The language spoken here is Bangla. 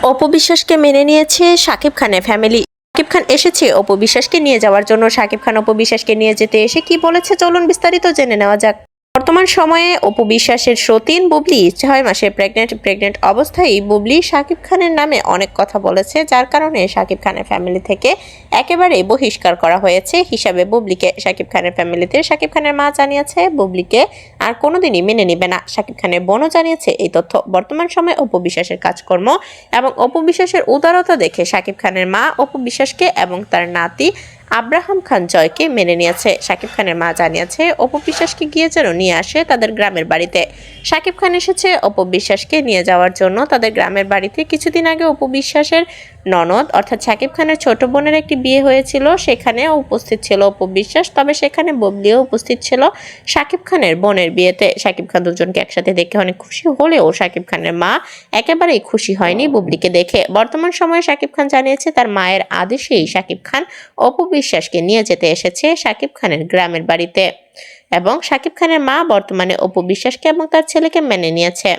অপু বিশ্বাসকে মেনে নিয়েছে শাকিব খানের ফ্যামিলি। শাকিব খান এসেছে অপু বিশ্বাসকে নিয়ে যাওয়ার জন্য। শাকিব খান অপু বিশ্বাসকে নিয়ে যেতে এসে কি বলেছে চলুন বিস্তারিত জেনে নেওয়া যাক। বর্তমান সময়ে অপু বিশ্বাসের সতীন বুবলি 6 মাসে প্রেগনেন্ট অবস্থায় বুবলি শাকিব খানের নামে অনেক কথা বলেছে, যার কারণে শাকিব খানের ফ্যামিলি থেকে একেবারে বহিষ্কার করা হয়েছে হিসাবে বুবলিকে। শাকিব খানের ফ্যামিলিতে শাকিব খানের মা জানিয়েছে বুবলিকে আর কোনোদিনই মেনে নিবে না। শাকিব খানের বোনও জানিয়েছে এই তথ্য। বর্তমান সময়ে অপু বিশ্বাসের কাজকর্ম এবং অপু বিশ্বাসের উদারতা দেখে শাকিব খানের মা অপু বিশ্বাসকে এবং তার নাতি আব্রাহাম খান জয়কে মেনে নিয়েছে। শাকিব খানের মা জানিয়েছে অপু বিশ্বাসকে গিয়ে যেন নিয়ে আসে তাদের গ্রামের বাড়িতে। শাকিব খান এসেছে অপু বিশ্বাসকে নিয়ে যাওয়ার জন্য তাদের গ্রামের বাড়িতে। কিছুদিন আগে অপু বিশ্বাসের ননদ অর্থাৎ শাকিব খানের ছোট বোনের একটি বিয়ে হয়েছিল, সেখানে উপস্থিত ছিল অপু বিশ্বাস, তবে সেখানে বুবলিও উপস্থিত ছিল শাকিব খানের বোনের বিয়েতে। শাকিব খান দুজনকে একসাথে দেখে অনেক খুশি হলেও শাকিব খানের মা একেবারেই খুশি হয়নি বুবলিকে দেখে। বর্তমান সময়ে শাকিব খান জানিয়েছে তার মায়ের আদেশেই শাকিব খান অপু বিশ্বাসকে নিয়ে যেতে এসেছে শাকিব খানের গ্রামের বাড়িতে এবং শাকিব খানের মা বর্তমানে অপু বিশ্বাসকে এবং তার ছেলেকে মেনে নিয়েছে।